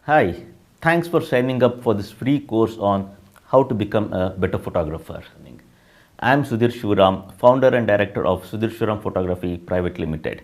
Hi, thanks for signing up for this free course on how to become a better photographer. I am Sudhir Shivaram, founder and director of Sudhir Shivaram Photography Private Limited.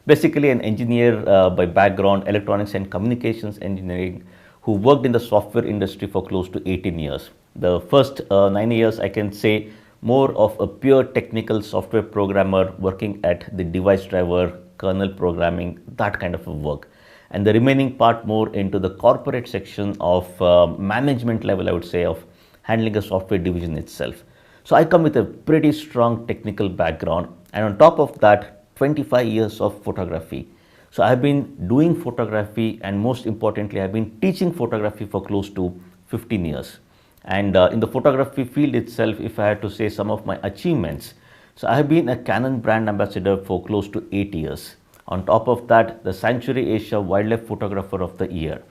Basically, an engineer by background, electronics and communications engineering, who worked in the software industry for close to 18 years. The first 9 years, I can say, more of a pure technical software programmer working at the device driver, kernel programming, that kind of a work, and the remaining part more into the corporate section of management level, I would say, of handling a software division itself. So I come with a pretty strong technical background, and on top of that, 25 years of photography. So I've been doing photography, and most importantly, I've been teaching photography for close to 15 years. And in the photography field itself, if I had to say some of my achievements, so I have been a Canon brand ambassador for close to 8 years. On top of that, the Sanctuary Asia Wildlife Photographer of the Year.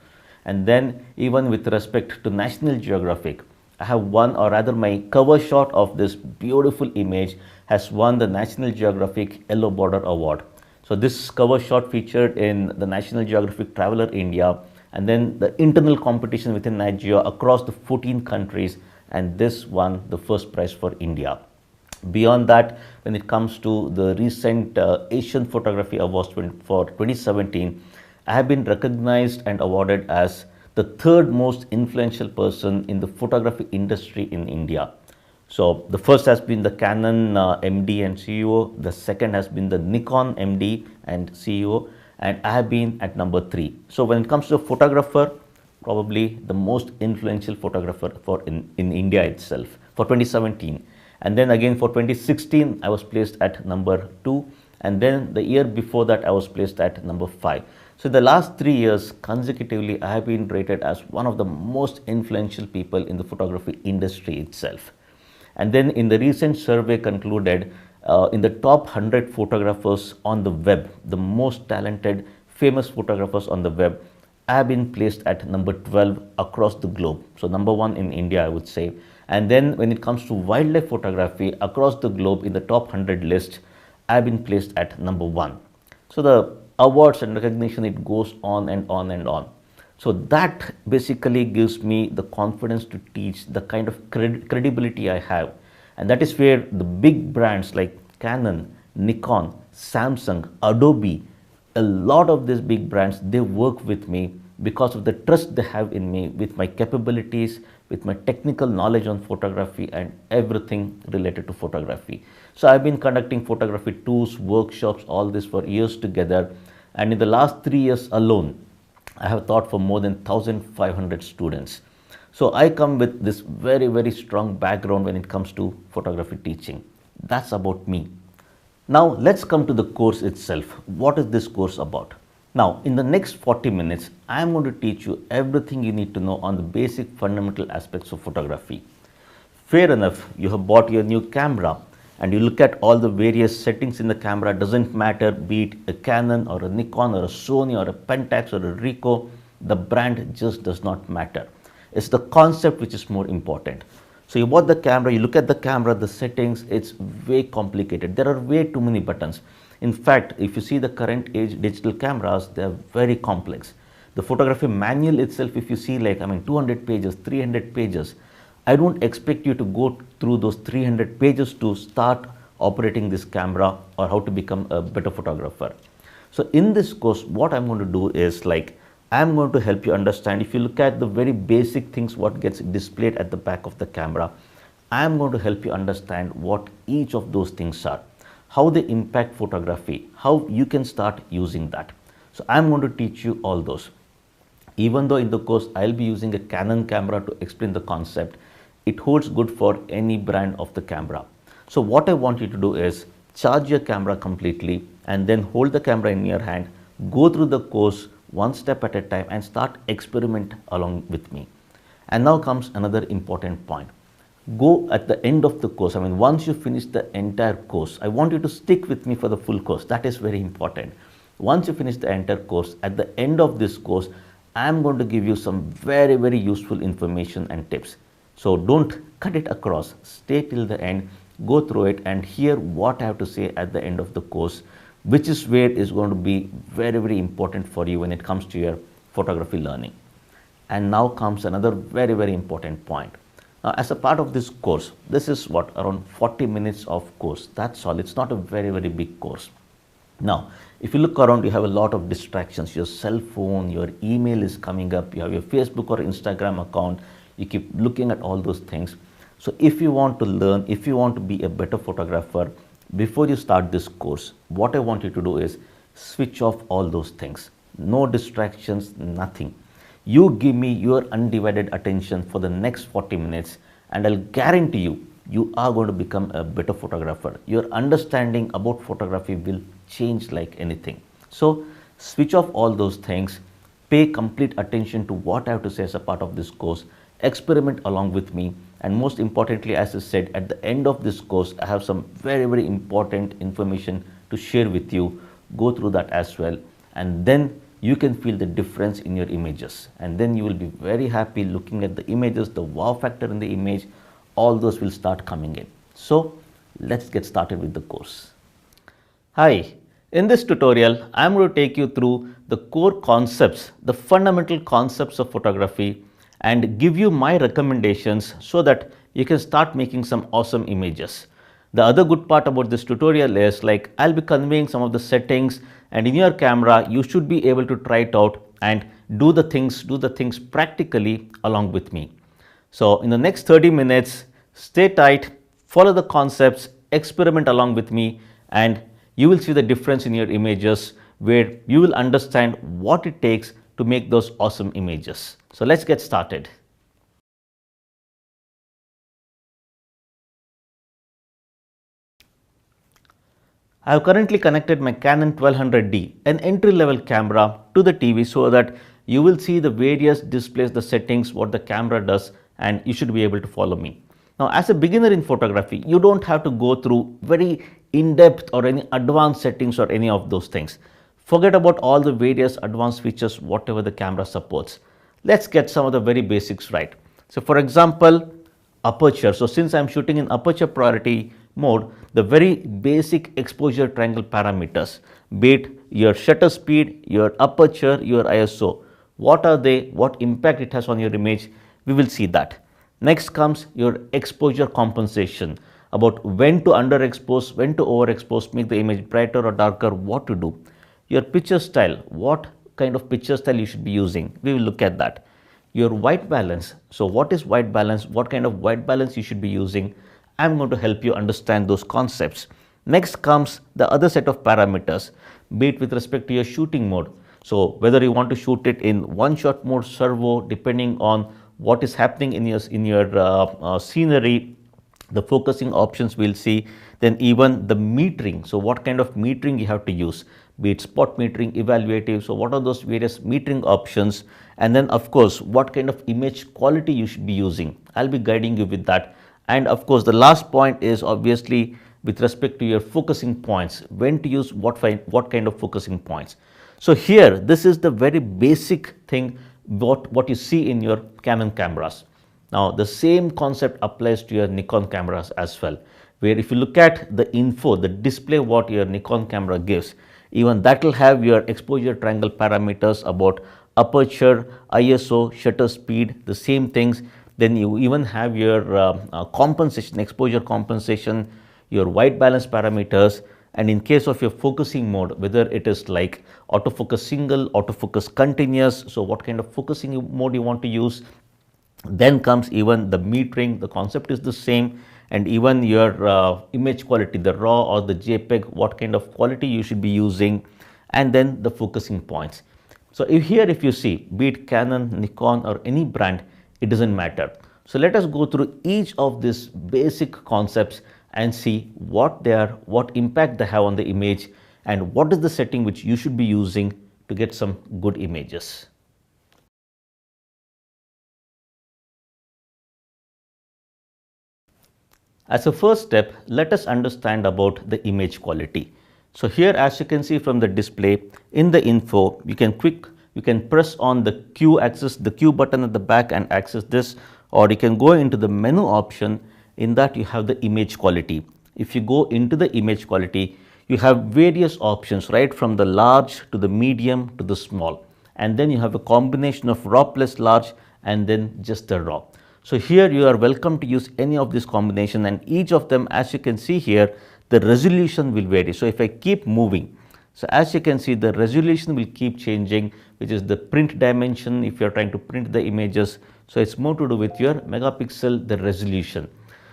And then even with respect to National Geographic, I have won, or rather my cover shot of this beautiful image has won the National Geographic Yellow Border Award. So this cover shot featured in the National Geographic Traveler India, and then the internal competition within Nigeria across the 14 countries, and this won the first prize for India. Beyond that, when it comes to the recent Asian Photography Awards for 2017, I have been recognized and awarded as the third most influential person in the photography industry in India. So the first has been the Canon MD and CEO, the second has been the Nikon MD and CEO, and I have been at number 3. So when it comes to a photographer, probably the most influential photographer in India itself for 2017. And then again for 2016, I was placed at number 2. And then the year before that, I was placed at number 5. So the last 3 years consecutively, I have been rated as one of the most influential people in the photography industry itself. And then in the recent survey concluded, in the top 100 photographers on the web, the most talented, famous photographers on the web, I have been placed at number 12 across the globe. So number 1 in India, I would say. And then when it comes to wildlife photography across the globe in the top 100 list, I've been placed at number 1. So the awards and recognition, it goes on and on and on. So that basically gives me the confidence to teach, the kind of credibility I have. And that is where the big brands like Canon, Nikon, Samsung, Adobe, a lot of these big brands, they work with me because of the trust they have in me, with my capabilities, with my technical knowledge on photography and everything related to photography. So I've been conducting photography tours, workshops, all this for years together. And in the last 3 years alone, I have taught for more than 1,500 students. So I come with this very, very strong background when it comes to photography teaching. That's about me. Now let's come to the course itself. What is this course about? Now, in the next 40 minutes, I am going to teach you everything you need to know on the basic fundamental aspects of photography. Fair enough, you have bought your new camera and you look at all the various settings in the camera, doesn't matter, be it a Canon or a Nikon or a Sony or a Pentax or a Ricoh, the brand just does not matter. It's the concept which is more important. So you bought the camera, you look at the camera, the settings, it's way complicated. There are way too many buttons. In fact, if you see the current age digital cameras, they are very complex. The photography manual itself, if you see 200 pages, 300 pages, I don't expect you to go through those 300 pages to start operating this camera or how to become a better photographer. So in this course, what I'm going to do is I'm going to help you understand. If you look at the very basic things, what gets displayed at the back of the camera, I'm going to help you understand what each of those things are, how they impact photography, how you can start using that. So I'm going to teach you all those. Even though in the course I'll be using a Canon camera to explain the concept, it holds good for any brand of the camera. So what I want you to do is charge your camera completely and then hold the camera in your hand, go through the course one step at a time and start experiment along with me. And now comes another important point. Go at the end of the course. Once you finish the entire course, I want you to stick with me for the full course. That is very important. Once you finish the entire course, at the end of this course, I am going to give you some very, very useful information and tips. So don't cut it across. Stay till the end, go through it and hear what I have to say at the end of the course, which is where is going to be very, very important for you when it comes to your photography learning. And now comes another very important point. Now, as a part of this course, this is what, around 40 minutes of course. That's all. It's not a very big course. Now, if you look around, you have a lot of distractions. Your cell phone, your email is coming up, you have your Facebook or Instagram account, you keep looking at all those things. So if you want to learn, if you want to be a better photographer, before you start this course, what I want you to do is switch off all those things. No distractions, nothing. You give me your undivided attention for the next 40 minutes and I'll guarantee you, you are going to become a better photographer. Your understanding about photography will change like anything. So switch off all those things, pay complete attention to what I have to say as a part of this course, experiment along with me, and most importantly, as I said, at the end of this course, I have some very important information to share with you. Go through that as well, and then you can feel the difference in your images, and then you will be very happy looking at the images, the wow factor in the image, all those will start coming in. So let's get started with the course. Hi, in this tutorial, I am going to take you through the core concepts, the fundamental concepts of photography, and give you my recommendations so that you can start making some awesome images. The other good part about this tutorial is, like, I'll be conveying some of the settings, and in your camera you should be able to try it out and do the things practically along with me. So in the next 30 minutes, stay tight, follow the concepts, experiment along with me, and you will see the difference in your images, where you will understand what it takes to make those awesome images. So let's get started. I have currently connected my Canon 1200D, an entry-level camera, to the TV so that you will see the various displays, the settings, what the camera does, and you should be able to follow me. Now, as a beginner in photography, you don't have to go through very in-depth or any advanced settings or any of those things. Forget about all the various advanced features, whatever the camera supports. Let's get some of the very basics right. So for example, aperture. So since I'm shooting in aperture priority mode, the very basic exposure triangle parameters, be it your shutter speed, your aperture, your ISO, what are they, what impact it has on your image, we will see that. Next comes your exposure compensation, about when to underexpose, when to overexpose, make the image brighter or darker, what to do. Your picture style, what kind of picture style you should be using, we will look at that. Your white balance, so what is white balance, what kind of white balance you should be using, I am going to help you understand those concepts. Next comes the other set of parameters, be it with respect to your shooting mode. So whether you want to shoot it in one shot mode, servo, depending on what is happening in your scenery, the focusing options we'll see, then even the metering. So what kind of metering you have to use, be it spot metering, evaluative. So what are those various metering options? And then of course, what kind of image quality you should be using. I'll be guiding you with that. And of course, the last point is obviously with respect to your focusing points, when to use what kind of focusing points. So here, this is the very basic thing, what you see in your Canon cameras. Now, the same concept applies to your Nikon cameras as well, where if you look at the info, the display what your Nikon camera gives, even that will have your exposure triangle parameters about aperture, ISO, shutter speed, the same things. Then you even have your compensation, exposure compensation, your white balance parameters, and in case of your focusing mode, whether it is like autofocus single, autofocus continuous, so what kind of focusing mode you want to use. Then comes even the metering, the concept is the same, and even your image quality, the raw or the JPEG, what kind of quality you should be using, and then the focusing points. So if you see, be it Canon, Nikon or any brand, it doesn't matter. So let us go through each of these basic concepts and see what they are, what impact they have on the image, and what is the setting which you should be using to get some good images. As a first step, let us understand about the image quality. So here, as you can see from the display, in the info, you can press on the Q axis, the Q button at the back and access this, or you can go into the menu option. In that you have the image quality. If you go into the image quality, you have various options, right from the large to the medium to the small, and then you have a combination of raw plus large and then just the raw. So here you are welcome to use any of this combination, and each of them, as you can see here, the resolution will vary. So if I keep moving, so as you can see, the resolution will keep changing, which is the print dimension if you are trying to print the images. So it's more to do with your megapixel, the resolution.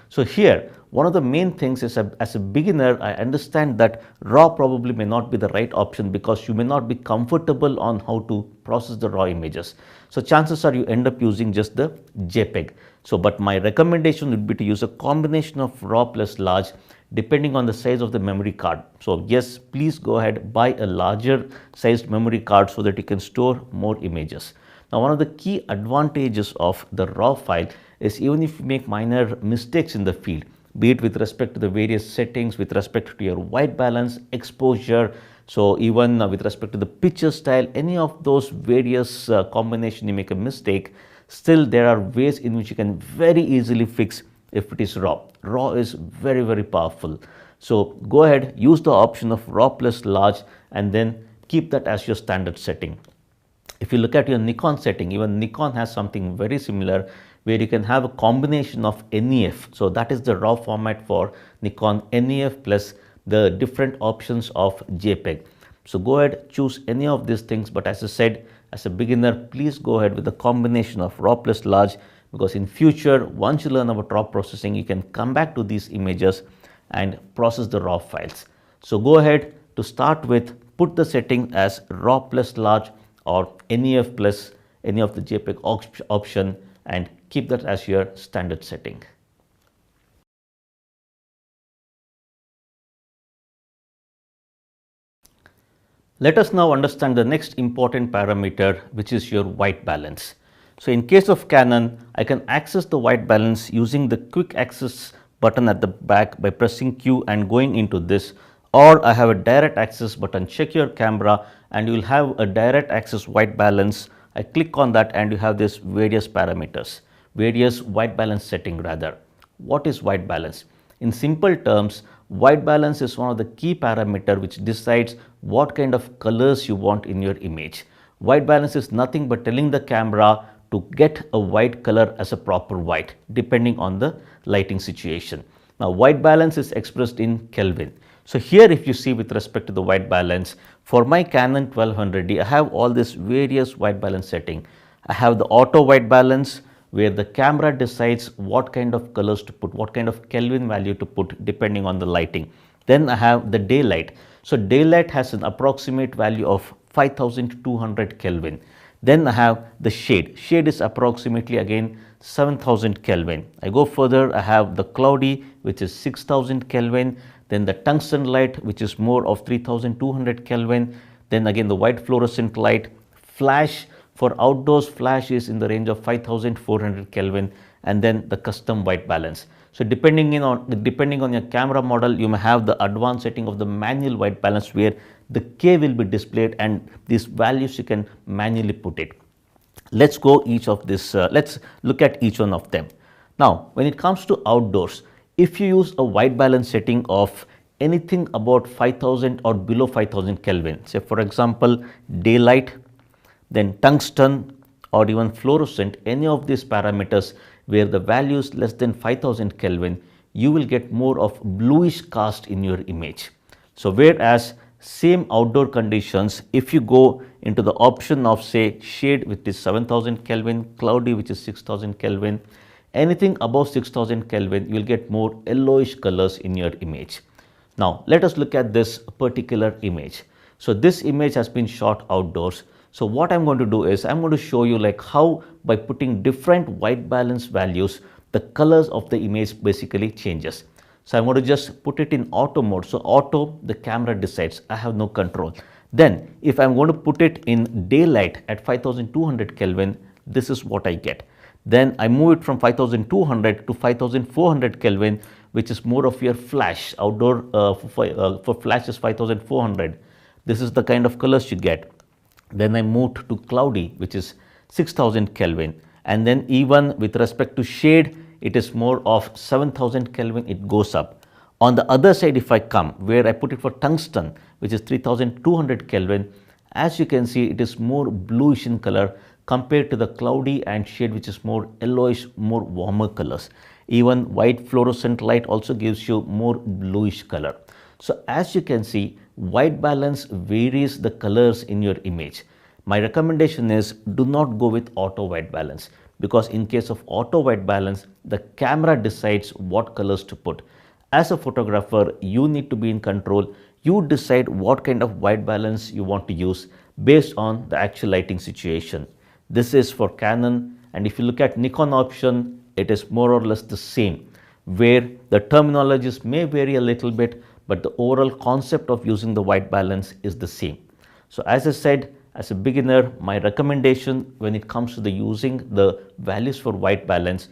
So here, one of the main things is, as a beginner, I understand that raw probably may not be the right option because you may not be comfortable on how to process the raw images. So chances are you end up using just the JPEG. So, but my recommendation would be to use a combination of raw plus large depending on the size of the memory card. So yes, please go ahead, buy a larger sized memory card so that you can store more images. Now, one of the key advantages of the raw file is even if you make minor mistakes in the field, be it with respect to the various settings, with respect to your white balance, exposure, so even with respect to the picture style, any of those various combination you make a mistake, still there are ways in which you can very easily fix if it is raw. Raw is very, very powerful. So go ahead, use the option of raw plus large and then keep that as your standard setting. If you look at your Nikon setting, even Nikon has something very similar where you can have a combination of NEF. So that is the raw format for Nikon, NEF plus the different options of JPEG. So go ahead, choose any of these things. But as I said, as a beginner, please go ahead with the combination of raw plus large, because in future, once you learn about raw processing, you can come back to these images and process the raw files. So go ahead, to start with, put the setting as raw plus large or NEF plus any of the JPEG option and keep that as your standard setting. Let us now understand the next important parameter, which is your white balance. So in case of Canon, I can access the white balance using the quick access button at the back by pressing Q and going into this, or I have a direct access button. Check your camera and you will have a direct access white balance. I click on that and you have this various parameters, various white balance setting rather. What is white balance? In simple terms, white balance is one of the key parameter which decides what kind of colors you want in your image. White balance is nothing but telling the camera to get a white color as a proper white depending on the lighting situation. Now, white balance is expressed in Kelvin. So here if you see with respect to the white balance, for my Canon 1200D, I have all this various white balance setting. I have the auto white balance where the camera decides what kind of colors to put, what kind of Kelvin value to put depending on the lighting. Then I have the daylight. So daylight has an approximate value of 5200 Kelvin. Then I have the shade. Shade is approximately again 7000 Kelvin. I go further, I have the cloudy, which is 6000 Kelvin. Then the tungsten light, which is more of 3200 Kelvin. Then again the white fluorescent light. Flash, for outdoors, flash is in the range of 5400 Kelvin. And then the custom white balance. So depending on your camera model, you may have the advanced setting of the manual white balance where the K will be displayed and these values you can manually put it. Let's go each of this, let's look at each one of them. Now, when it comes to outdoors, if you use a white balance setting of anything about 5000 or below 5000 Kelvin, say for example, daylight, then tungsten or even fluorescent, any of these parameters where the value is less than 5000 Kelvin, you will get more of bluish cast in your image. So whereas same outdoor conditions, if you go into the option of say shade which is 7000 Kelvin, cloudy which is 6000 Kelvin, anything above 6000 Kelvin, you will get more yellowish colors in your image. Now let us look at this particular image. So this image has been shot outdoors. So what I'm going to do is I'm going to show you like how by putting different white balance values, the colors of the image basically changes. So I'm going to just put it in auto mode. So auto, the camera decides, I have no control. Then if I'm going to put it in daylight at 5200 Kelvin, this is what I get. Then I move it from 5200 to 5400 Kelvin, which is more of your flash. Outdoor for flash is 5400. This is the kind of colors you get. Then I moved to cloudy, which is 6000 Kelvin. And then even with respect to shade, it is more of 7000 Kelvin, it goes up. On the other side, if I come where I put it for tungsten, which is 3200 Kelvin, as you can see, it is more bluish in color compared to the cloudy and shade which is more yellowish, more warmer colors. Even white fluorescent light also gives you more bluish color. So as you can see, white balance varies the colors in your image. My recommendation is do not go with auto white balance, because in case of auto white balance, the camera decides what colors to put. As a photographer, you need to be in control. You decide what kind of white balance you want to use based on the actual lighting situation. This is for Canon, and if you look at Nikon option, it is more or less the same, where the terminologies may vary a little bit, but the overall concept of using the white balance is the same. So as I said, as a beginner, my recommendation when it comes to the using the values for white balance,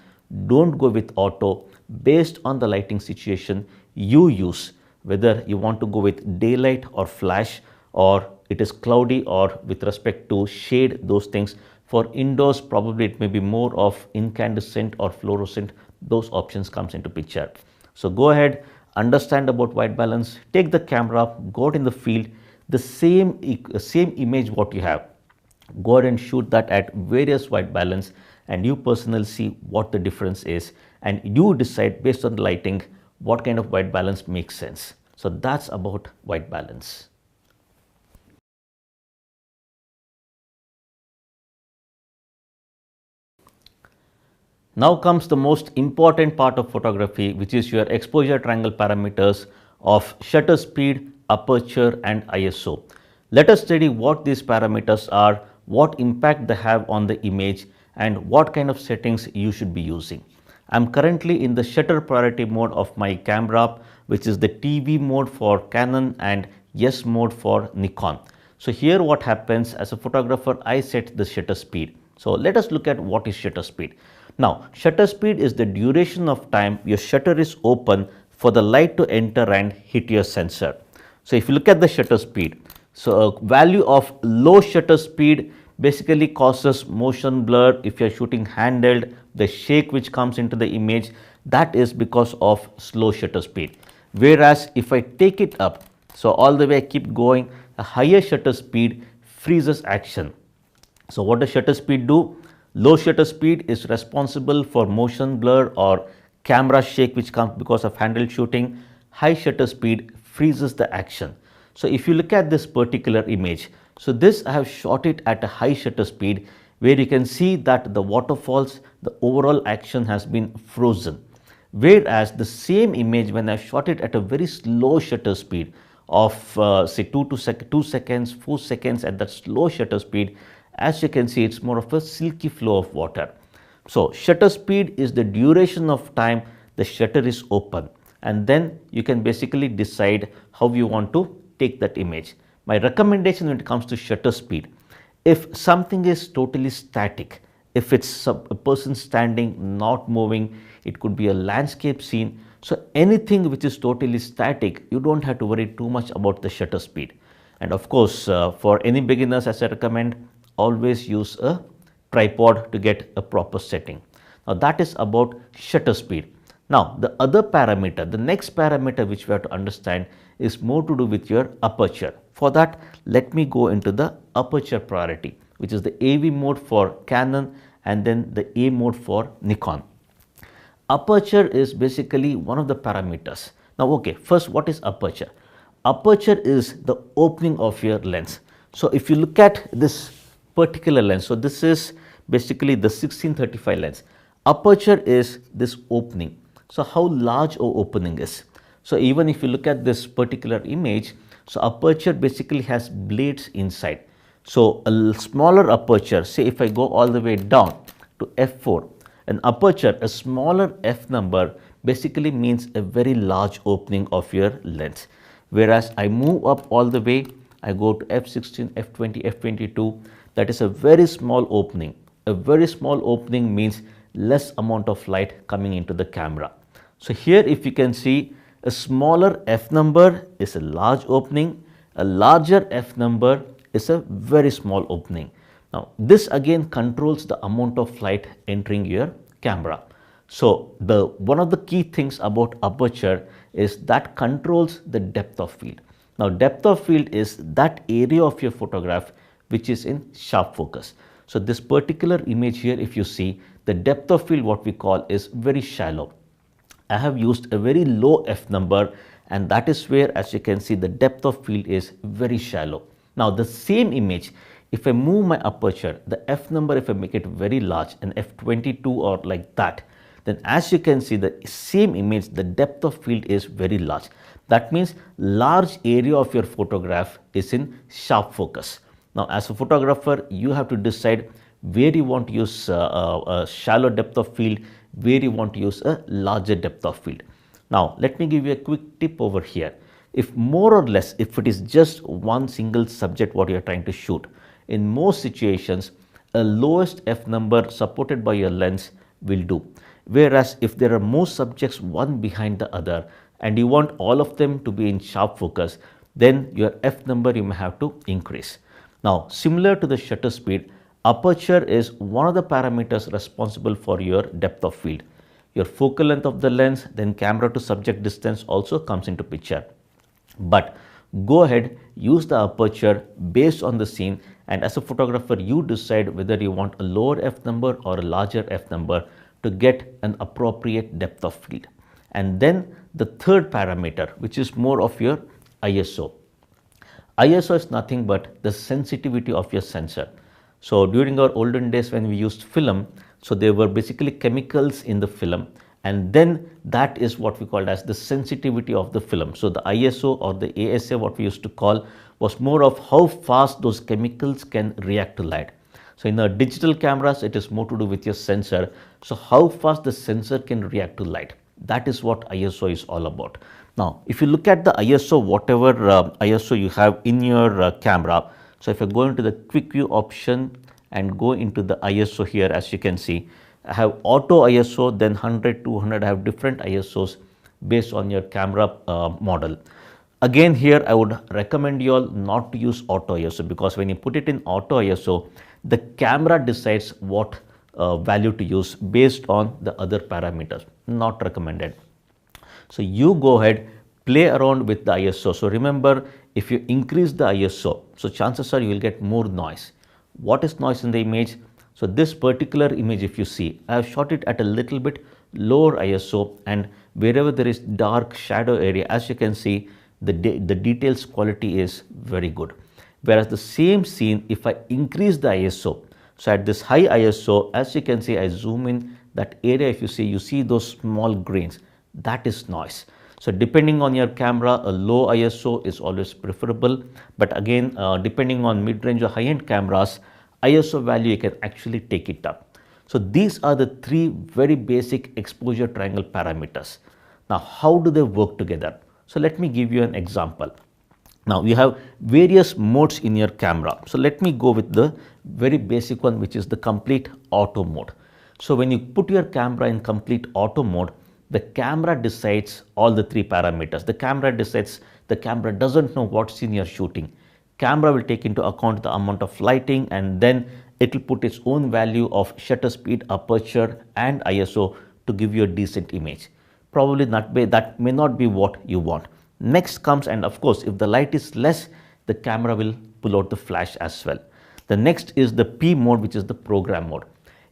don't go with auto. Based on the lighting situation you use, whether you want to go with daylight or flash, or it is cloudy, or with respect to shade, those things. For indoors, probably it may be more of incandescent or fluorescent. Those options comes into picture. So go ahead, understand about white balance, take the camera, go out in the field, the same image what you have, go ahead and shoot that at various white balance, and you personally see what the difference is, and you decide based on the lighting what kind of white balance makes sense. So that's about white balance. Now comes the most important part of photography, which is your exposure triangle parameters of shutter speed, aperture and ISO. Let us study what these parameters are, what impact they have on the image, and what kind of settings you should be using. I am currently in the shutter priority mode of my camera, which is the TV mode for Canon and S mode for Nikon. So here what happens, as a photographer, I set the shutter speed. So let us look at what is shutter speed. Now, shutter speed is the duration of time your shutter is open for the light to enter and hit your sensor. So if you look at the shutter speed, so a value of low shutter speed basically causes motion blur. If you are shooting handheld, the shake which comes into the image, that is because of slow shutter speed. Whereas if I take it up, so all the way I keep going, a higher shutter speed freezes action. So what does shutter speed do? Low shutter speed is responsible for motion blur or camera shake which comes because of handheld shooting. High shutter speed freezes the action. So if you look at this particular image, so this I have shot it at a high shutter speed, where you can see that the waterfalls, the overall action has been frozen. Whereas the same image, when I shot it at a very slow shutter speed of say 2 seconds, 4 seconds at that slow shutter speed, as you can see, it's more of a silky flow of water. So shutter speed is the duration of time the shutter is open, and then you can basically decide how you want to take that image. My recommendation when it comes to shutter speed, if something is totally static, if it's a person standing, not moving, it could be a landscape scene. So anything which is totally static, you don't have to worry too much about the shutter speed. And of course, for any beginners, as I recommend, always use a tripod to get a proper setting. Now that is about shutter speed. Now the other parameter, the next parameter which we have to understand is more to do with your aperture. For that, let me go into the aperture priority, which is the AV mode for Canon and then the A mode for Nikon. Aperture is basically one of the parameters. Now okay, first what is aperture? Aperture is the opening of your lens. So if you look at this particular lens, so this is basically the 1635 lens. Aperture is this opening. So how large our opening is. So even if you look at this particular image, so aperture basically has blades inside. So a smaller aperture, say if I go all the way down to f4, an aperture, a smaller f number basically means a very large opening of your lens. Whereas I move up all the way, I go to f16, f20, f22, that is a very small opening. A very small opening means less amount of light coming into the camera. So here if you can see, a smaller f number is a large opening, a larger f number is a very small opening. Now this again controls the amount of light entering your camera. So one of the key things about aperture is that controls the depth of field. Now depth of field is that area of your photograph which is in sharp focus. So this particular image here, if you see, the depth of field what we call is very shallow. I have used a very low f number, and that is where, as you can see, the depth of field is very shallow. Now the same image, if I move my aperture, the f number, if I make it very large, an f22 or like that, then as you can see, the same image, the depth of field is very large. That means large area of your photograph is in sharp focus. Now as a photographer, you have to decide where you want to use a shallow depth of field, where you want to use a larger depth of field. Now let me give you a quick tip over here. If more or less, if it is just one single subject what you are trying to shoot, in most situations a lowest f number supported by your lens will do. Whereas if there are more subjects one behind the other and you want all of them to be in sharp focus, then your f number you may have to increase. Now similar to the shutter speed, aperture is one of the parameters responsible for your depth of field. Your focal length of the lens, then camera to subject distance also comes into picture. But go ahead, use the aperture based on the scene, and as a photographer you decide whether you want a lower f number or a larger f number to get an appropriate depth of field. And then the third parameter, which is more of your ISO. ISO is nothing but the sensitivity of your sensor. So during our olden days when we used film, so there were basically chemicals in the film, and then that is what we called as the sensitivity of the film. So the ISO or the ASA, what we used to call, was more of how fast those chemicals can react to light. So in the digital cameras, it is more to do with your sensor. So how fast the sensor can react to light. That is what ISO is all about. Now, if you look at the ISO, whatever ISO you have in your camera, so if I go into the quick view option and go into the ISO here, as you can see, I have auto ISO, then 100, 200, I have different ISOs based on your camera model. Again, here I would recommend you all not to use auto ISO, because when you put it in auto ISO, the camera decides what value to use based on the other parameters. Not recommended. So you go ahead, play around with the ISO. So remember, if you increase the ISO, so chances are you will get more noise. What is noise in the image? So this particular image, if you see, I have shot it at a little bit lower ISO, and wherever there is dark shadow area, as you can see, the details quality is very good. Whereas the same scene, if I increase the ISO, so at this high ISO, as you can see, I zoom in that area, if you see those small grains, that is noise. So depending on your camera, a low ISO is always preferable. But again, depending on mid-range or high-end cameras, ISO value you can actually take it up. So these are the three very basic exposure triangle parameters. Now, how do they work together? So let me give you an example. Now you have various modes in your camera. So let me go with the very basic one, which is the complete auto mode. So when you put your camera in complete auto mode, the camera decides all the three parameters. The camera decides, the camera doesn't know what scene you're shooting. Camera will take into account the amount of lighting, and then it will put its own value of shutter speed, aperture and ISO to give you a decent image. Probably that may not be what you want. Next comes, and of course, if the light is less, the camera will pull out the flash as well. The next is the P mode, which is the program mode.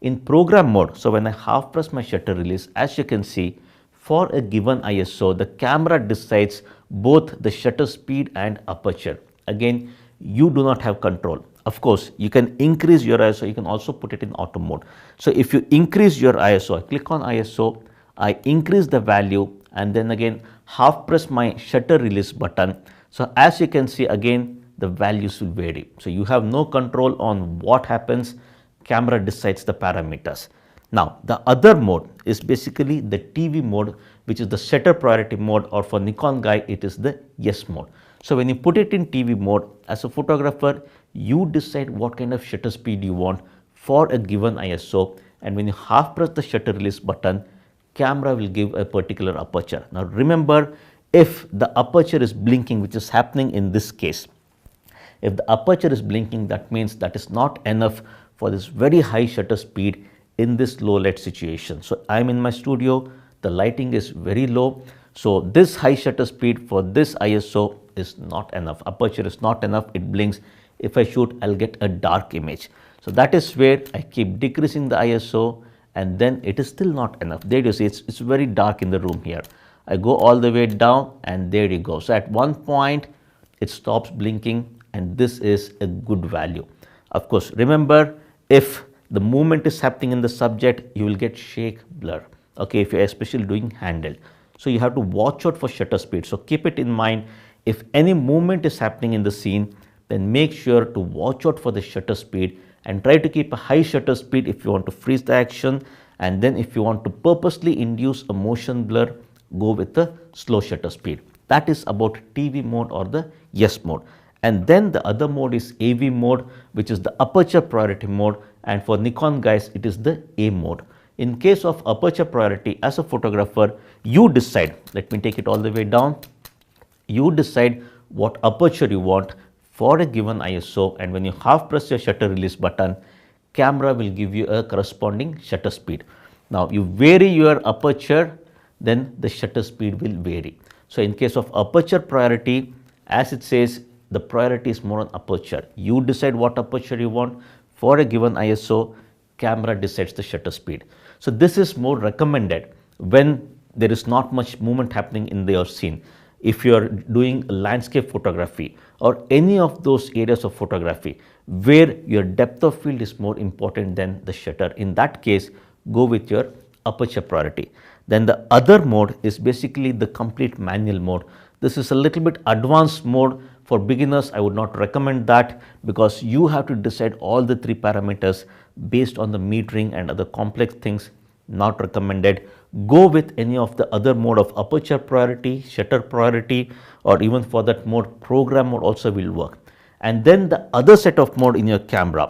In program mode, so when I half press my shutter release, as you can see, for a given ISO, the camera decides both the shutter speed and aperture. Again, you do not have control. Of course, you can increase your ISO, you can also put it in auto mode. So if you increase your ISO, I click on ISO, I increase the value, and then again half press my shutter release button. So as you can see, again the values will vary. So you have no control on what happens. Camera decides the parameters. Now the other mode is basically the TV mode, which is the shutter priority mode, or for Nikon guy it is the yes mode. So when you put it in TV mode, as a photographer, you decide what kind of shutter speed you want for a given ISO, and when you half press the shutter release button, camera will give a particular aperture. Now remember, if the aperture is blinking, which is happening in this case, if the aperture is blinking, that means that is not enough for this very high shutter speed in this low light situation. So I'm in my studio, the lighting is very low, so this high shutter speed for this ISO is not enough. Aperture is not enough, it blinks. If I shoot, I'll get a dark image. So that is where I keep decreasing the ISO, and then it is still not enough. There you see, it's very dark in the room here. I go all the way down, and there you go. So at one point it stops blinking, and this is a good value. Of course, remember, if the movement is happening in the subject, you will get shake blur, okay, if you're especially doing handheld. So you have to watch out for shutter speed. So keep it in mind, if any movement is happening in the scene, then make sure to watch out for the shutter speed and try to keep a high shutter speed if you want to freeze the action, and then if you want to purposely induce a motion blur, go with the slow shutter speed. That is about TV mode or the yes mode. And then the other mode is AV mode, which is the aperture priority mode, and for Nikon guys it is the A mode. In case of aperture priority, as a photographer, you decide, let me take it all the way down, you decide what aperture you want for a given ISO, and when you half press your shutter release button, camera will give you a corresponding shutter speed. Now you vary your aperture, then the shutter speed will vary. So in case of aperture priority, as it says, the priority is more on aperture. You decide what aperture you want for a given ISO, camera decides the shutter speed. So this is more recommended when there is not much movement happening in your scene. If you are doing landscape photography or any of those areas of photography where your depth of field is more important than the shutter, in that case, go with your aperture priority. Then the other mode is basically the complete manual mode. This is a little bit advanced mode. For beginners, I would not recommend that, because you have to decide all the 3 parameters based on the metering and other complex things. Not recommended. Go with any of the other mode of aperture priority, shutter priority, or even for that mode, program mode also will work. And then the other set of mode in your camera,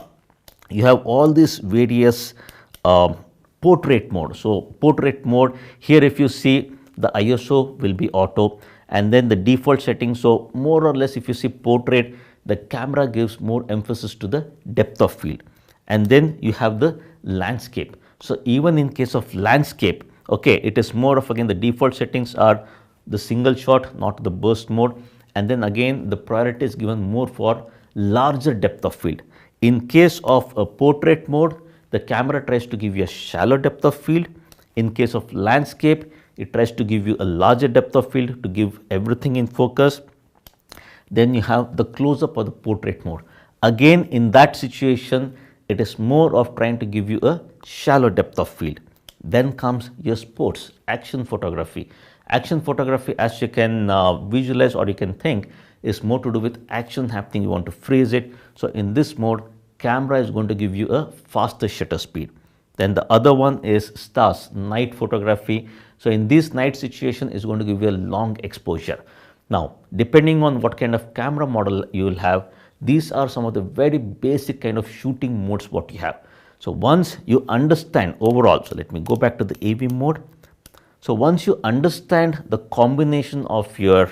you have all these various portrait mode. So portrait mode, here if you see, the ISO will be auto, and then the default setting. So more or less, if you see portrait, the camera gives more emphasis to the depth of field. And then you have the landscape. So even in case of landscape, okay, it is more of, again, the default settings are the single shot, not the burst mode. And then again, the priority is given more for larger depth of field. In case of a portrait mode, the camera tries to give you a shallow depth of field. In case of landscape, it tries to give you a larger depth of field to give everything in focus. Then you have the close-up or the portrait mode. Again, in that situation, it is more of trying to give you a shallow depth of field. Then comes your sports, action photography. Action photography, as you can visualize or you can think, is more to do with action happening. You want to freeze it. So in this mode, camera is going to give you a faster shutter speed. Then the other one is stars, night photography. So in this night situation, is going to give you a long exposure. Now, depending on what kind of camera model you will have, these are some of the very basic kind of shooting modes what you have. So once you understand overall, so let me go back to the AV mode. So once you understand the combination of your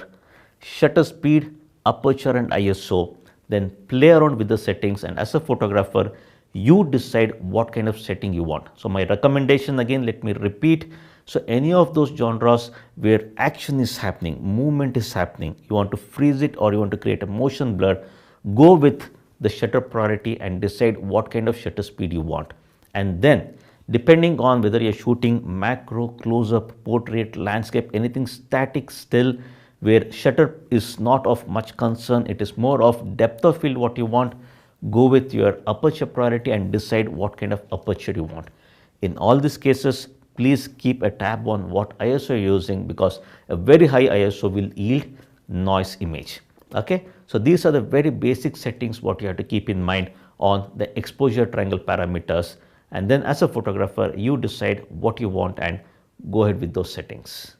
shutter speed, aperture and ISO, then play around with the settings, and as a photographer, you decide what kind of setting you want. So my recommendation, again, let me repeat. So any of those genres where action is happening, movement is happening, you want to freeze it or you want to create a motion blur, go with the shutter priority and decide what kind of shutter speed you want. And then depending on whether you're shooting macro, close-up, portrait, landscape, anything static, still, where shutter is not of much concern, it is more of depth of field what you want, go with your aperture priority and decide what kind of aperture you want. In all these cases, please keep a tab on what ISO you're using, because a very high ISO will yield noise image. Okay, so these are the very basic settings what you have to keep in mind on the exposure triangle parameters, and then as a photographer, you decide what you want and go ahead with those settings.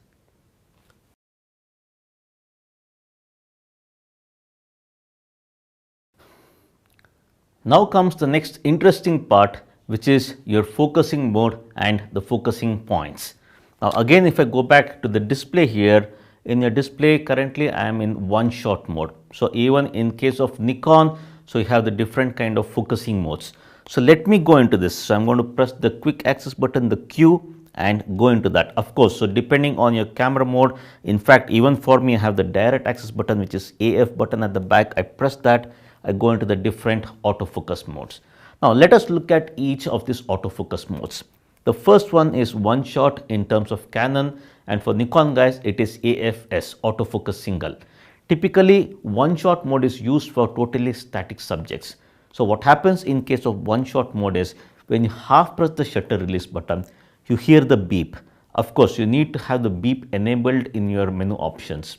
Now comes the next interesting part, which is your focusing mode and the focusing points. Now again, if I go back to the display here, in your display currently I am in one shot mode. So even in case of Nikon, so you have the different kind of focusing modes. So let me go into this. So I'm going to press the quick access button, the Q, and go into that. Of course, so depending on your camera mode, in fact, even for me, I have the direct access button, which is AF button at the back. I press that, I go into the different autofocus modes. Now let us look at each of these autofocus modes. The first one is one shot in terms of Canon, and for Nikon guys it is AFS, autofocus single. Typically one shot mode is used for totally static subjects. So what happens in case of one shot mode is when you half press the shutter release button, you hear the beep. Of course you need to have the beep enabled in your menu options.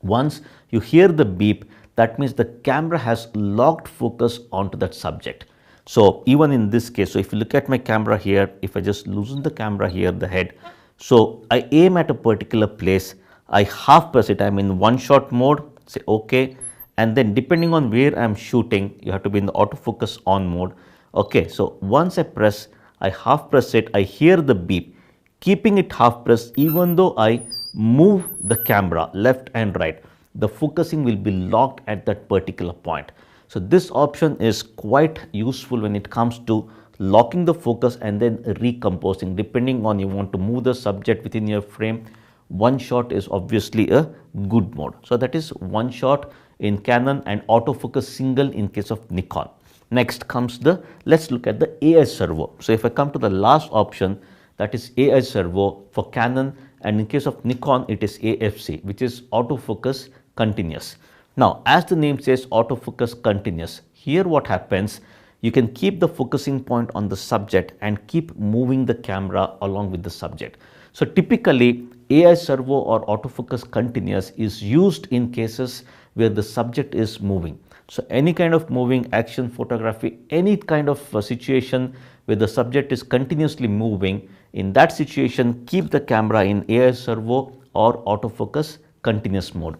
Once you hear the beep, that means the camera has locked focus onto that subject. So even in this case, so if you look at my camera here, if I just loosen the camera here, the head, so I aim at a particular place, I half press it, I'm in one shot mode, say okay, and then depending on where I'm shooting, you have to be in the autofocus on mode. Okay, so once I press, I half press it, I hear the beep. Keeping it half pressed, even though I move the camera left and right, the focusing will be locked at that particular point. So this option is quite useful when it comes to locking the focus and then recomposing. Depending on you want to move the subject within your frame, one shot is obviously a good mode. So that is one shot in Canon and autofocus single in case of Nikon. Next comes let's look at the AI servo. So if I come to the last option, that is AI servo for Canon, and in case of Nikon it is AFC, which is autofocus continuous. Now as the name says, autofocus continuous, here what happens, you can keep the focusing point on the subject and keep moving the camera along with the subject. So typically AI servo or autofocus continuous is used in cases where the subject is moving. So any kind of moving action photography, any kind of situation where the subject is continuously moving, in that situation keep the camera in AI servo or autofocus continuous mode.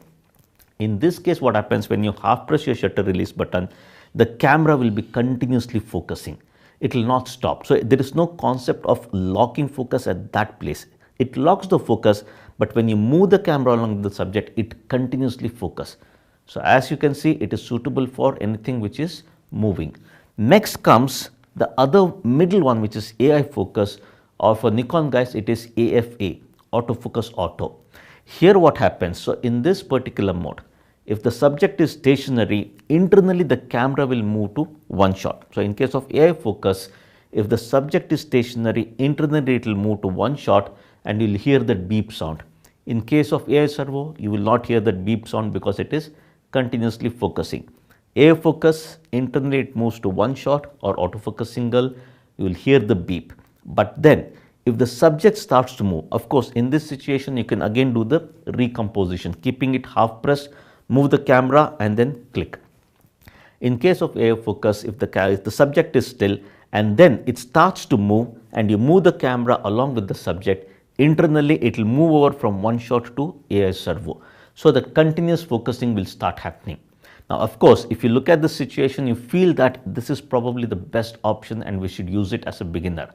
In this case what happens, when you half press your shutter release button, the camera will be continuously focusing. It will not stop. So there is no concept of locking focus at that place. It locks the focus, but when you move the camera along with the subject, it continuously focuses. So as you can see, it is suitable for anything which is moving. Next comes the other middle one, which is AI focus, or for Nikon guys it is AFA, autofocus auto. Here what happens, so in this particular mode, if the subject is stationary, internally the camera will move to one shot. So in case of AI focus, if the subject is stationary, internally it will move to one shot and you will hear that beep sound. In case of AI servo, you will not hear that beep sound because it is continuously focusing. AI focus, internally it moves to one shot, or autofocus single, you will hear the beep. But then if the subject starts to move, of course in this situation you can again do the recomposition, keeping it half pressed, move the camera and then click. In case of AI focus, if the subject is still and then it starts to move and you move the camera along with the subject, internally it will move over from one shot to AI servo. So the continuous focusing will start happening. Now of course, if you look at the situation, you feel that this is probably the best option and we should use it as a beginner.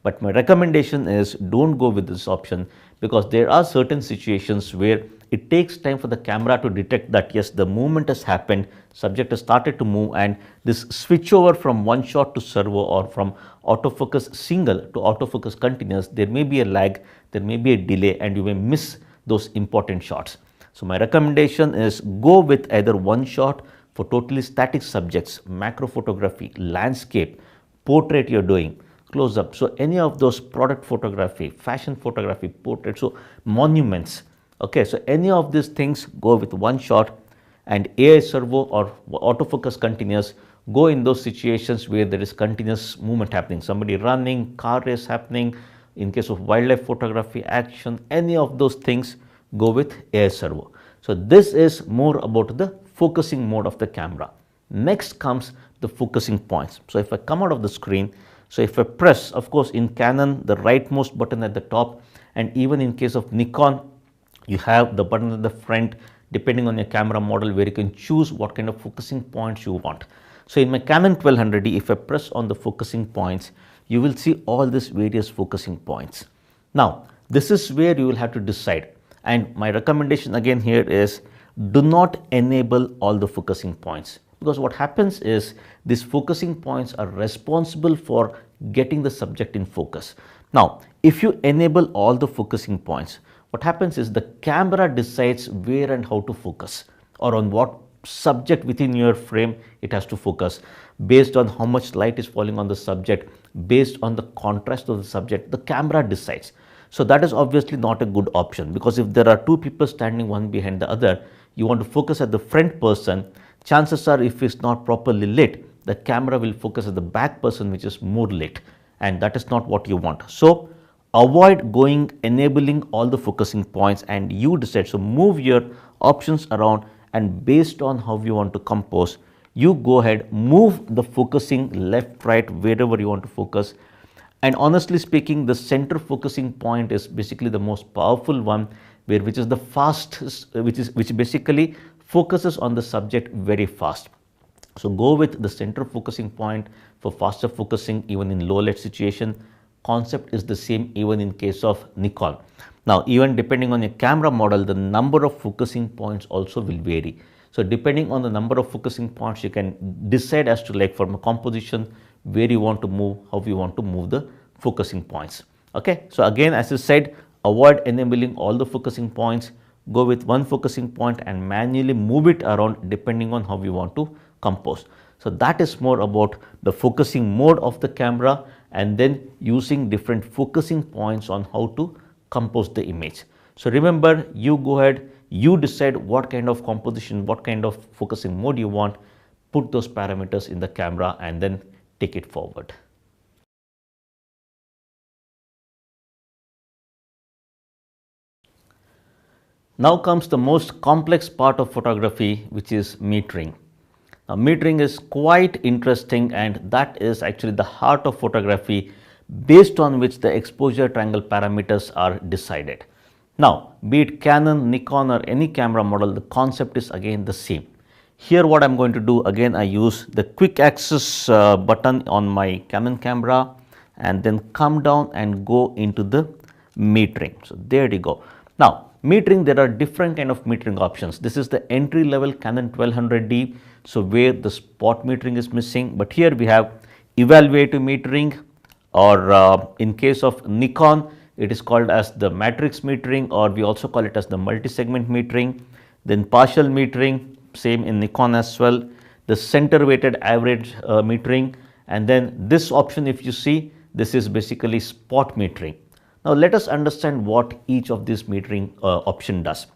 But my recommendation is don't go with this option, because there are certain situations where it takes time for the camera to detect that yes, the movement has happened, subject has started to move, and this switch over from one shot to servo or from autofocus single to autofocus continuous, there may be a lag, there may be a delay, and you may miss those important shots. So my recommendation is go with either one shot for totally static subjects, macro photography, landscape, portrait you're doing, close up. So any of those, product photography, fashion photography, portrait, so monuments. Okay, so any of these things go with one shot, and AI servo or autofocus continuous go in those situations where there is continuous movement happening, somebody running, car race happening. In case of wildlife photography, action, any of those things, go with AI servo. So this is more about the focusing mode of the camera. Next comes the focusing points. So if I come out of the screen, so if I press, of course in Canon the rightmost button at the top, and even in case of Nikon you have the button at the front depending on your camera model, where you can choose what kind of focusing points you want. So in my Canon 1200D, if I press on the focusing points, you will see all these various focusing points. Now this is where you will have to decide, and my recommendation again here is do not enable all the focusing points, because what happens is these focusing points are responsible for getting the subject in focus. Now if you enable all the focusing points, what happens is the camera decides where and how to focus, or on what subject within your frame it has to focus. based on how much light is falling on the subject, based on the contrast of the subject, the camera decides. So that is obviously not a good option, because if there are two people standing one behind the other, you want to focus at the front person, chances are if it's not properly lit, the camera will focus at the back person which is more lit, and that is not what you want. So avoid enabling all the focusing points, and you decide. So move your options around, and based on how you want to compose, you go ahead, move the focusing left, right, wherever you want to focus. And honestly speaking, the center focusing point is basically the most powerful one, which is the fastest, which basically focuses on the subject very fast. So go with the center focusing point for faster focusing even in low light situation. Concept is the same even in case of Nikon. Now, even depending on your camera model, the number of focusing points also will vary. So depending on the number of focusing points, you can decide as to, like, from a composition, where you want to move, how you want to move the focusing points. Okay. So again, as I said, avoid enabling all the focusing points. Go with one focusing point and manually move it around depending on how you want to compose. So that is more about the focusing mode of the camera, and then using different focusing points on how to compose the image. So remember, you go ahead, you decide what kind of composition, what kind of focusing mode you want, put those parameters in the camera, and then take it forward. Now comes the most complex part of photography, which is metering. Now, metering is quite interesting, and that is actually the heart of photography, based on which the exposure triangle parameters are decided. Now, be it Canon, Nikon, or any camera model, the concept is again the same. Here what I am going to do, again I use the quick access button on my Canon camera, and then come down and go into the metering. So there you go. Now, metering, there are different kind of metering options. This is the entry level Canon 1200D, so where the spot metering is missing, but here we have evaluative metering, or in case of Nikon, it is called as the matrix metering, or we also call it as the multi-segment metering. Then partial metering, same in Nikon as well, the center weighted average metering, and then this option, if you see, this is basically spot metering. Now let us understand what each of these metering option does.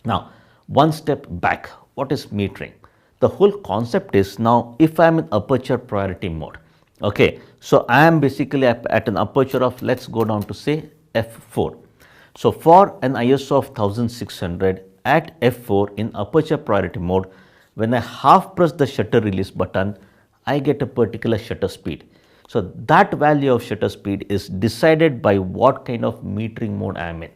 Now, one step back, what is metering? The whole concept is, now if I am in aperture priority mode, okay, so I am basically at an aperture of, let's go down to say f4. So for an ISO of 1600 at f4 in aperture priority mode, when I half press the shutter release button, I get a particular shutter speed. So that value of shutter speed is decided by what kind of metering mode I am in.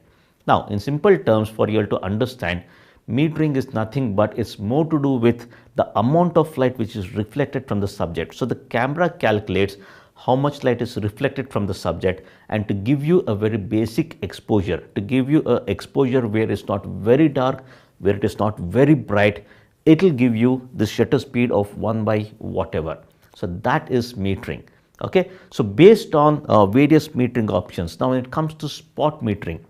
Now, in simple terms, for you all to understand, metering is nothing but it's more to do with the amount of light which is reflected from the subject. So the camera calculates how much light is reflected from the subject, and to give you a very basic exposure, to give you a exposure where it's not very dark, where it is not very bright, it will give you the shutter speed of 1 by whatever. So that is metering. Okay, so based on various metering options. Now when it comes to spot metering,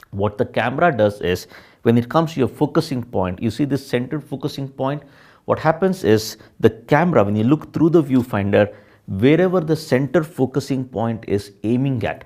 what the camera does is, when it comes to your focusing point, you see this centered focusing point, what happens is the camera, when you look through the viewfinder, wherever the center focusing point is aiming at,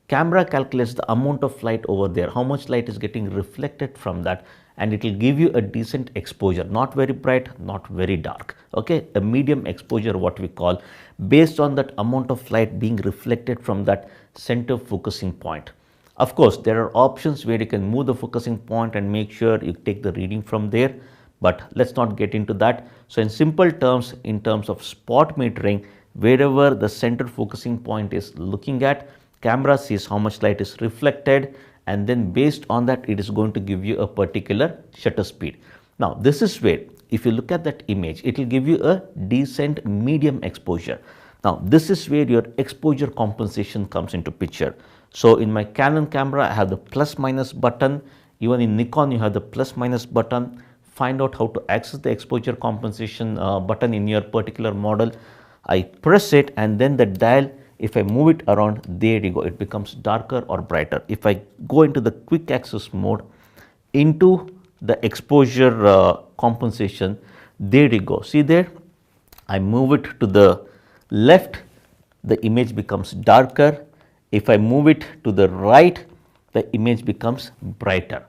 camera calculates the amount of light over there, how much light is getting reflected from that, and it will give you a decent exposure, not very bright, not very dark, okay, a medium exposure, what we call, based on that amount of light being reflected from that center focusing point. Of course, there are options where you can move the focusing point and make sure you take the reading from there, but let's not get into that. So in simple terms, in terms of spot metering, wherever the center focusing point is looking at, camera sees how much light is reflected, and then based on that, it is going to give you a particular shutter speed. Now this is where, if you look at that image, it will give you a decent medium exposure. Now this is where your exposure compensation comes into picture. So in my Canon camera, I have the plus minus button. Even in Nikon, you have the plus minus button. Find out how to access the exposure compensation button in your particular model. I press it, and then the dial, if I move it around, there you go, it becomes darker or brighter. If I go into the quick access mode, into the exposure compensation, there you go, see there, I move it to the left, the image becomes darker. If I move it to the right, the image becomes brighter.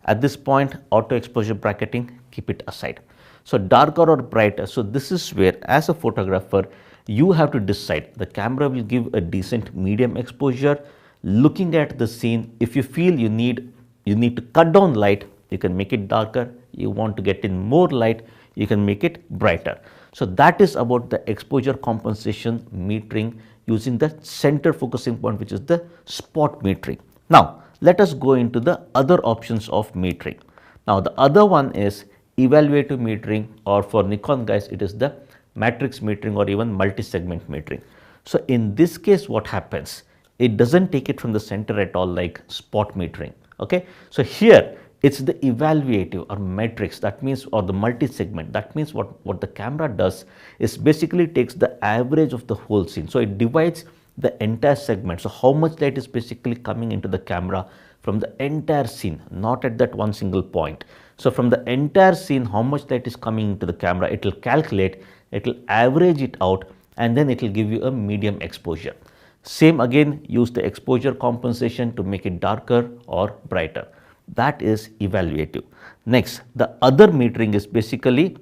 At this point, auto exposure bracketing, keep it aside. So, darker or brighter. So, this is where as a photographer, you have to decide. The camera will give a decent medium exposure. Looking at the scene, if you feel you need to cut down light, you can make it darker. You want to get in more light, you can make it brighter. So, that is about the exposure compensation metering using the center focusing point, which is the spot metering. Now, let us go into the other options of metering. Now, the other one is evaluative metering, or for Nikon guys, it is the matrix metering or even multi-segment metering. So, in this case, what happens? It doesn't take it from the center at all like spot metering. Okay. So, here it's the evaluative or matrix, that means, or the multi-segment. That means what the camera does is basically takes the average of the whole scene. So, it divides the entire segment. So, how much light is basically coming into the camera from the entire scene, not at that one single point. So, from the entire scene, how much light is coming into the camera, it will calculate, it will average it out, and then it will give you a medium exposure. Same again, use the exposure compensation to make it darker or brighter. That is evaluative. Next, the other metering is basically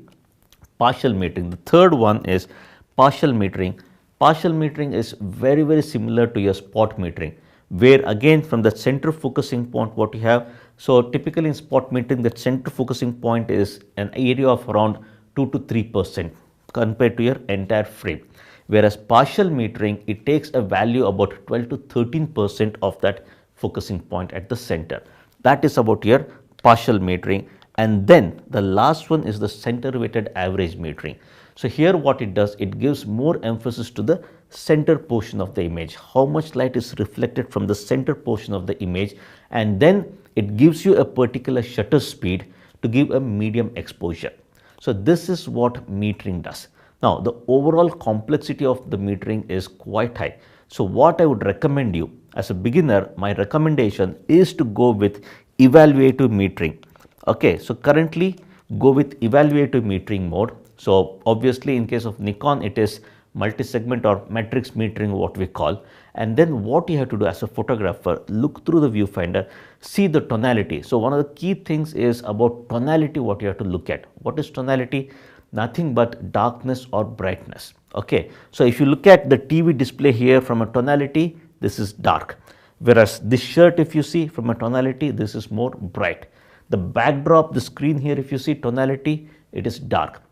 partial metering. The third one is partial metering. Partial metering is very similar to your spot metering, where again from the center focusing point what you have. So, typically in spot metering, the center focusing point is an area of around 2 to 3% compared to your entire frame. Whereas partial metering, it takes a value about 12 to 13% of that focusing point at the center. That is about your partial metering. And then the last one is the center weighted average metering. So, here what it does, it gives more emphasis to the center portion of the image, how much light is reflected from the center portion of the image, and then it gives you a particular shutter speed to give a medium exposure. So, this is what metering does. Now, the overall complexity of the metering is quite high. So, what I would recommend you as a beginner, my recommendation is to go with evaluative metering. Okay, so currently go with evaluative metering mode. So, obviously in case of Nikon, it is multi-segment or matrix metering what we call. And then what you have to do as a photographer, look through the viewfinder, see the tonality. So, one of the key things is about tonality, what you have to look at. What is tonality? Nothing but darkness or brightness. Okay. So, if you look at the TV display here from a tonality, this is dark. Whereas this shirt, if you see from a tonality, this is more bright. The backdrop, the screen here, if you see tonality, it is dark.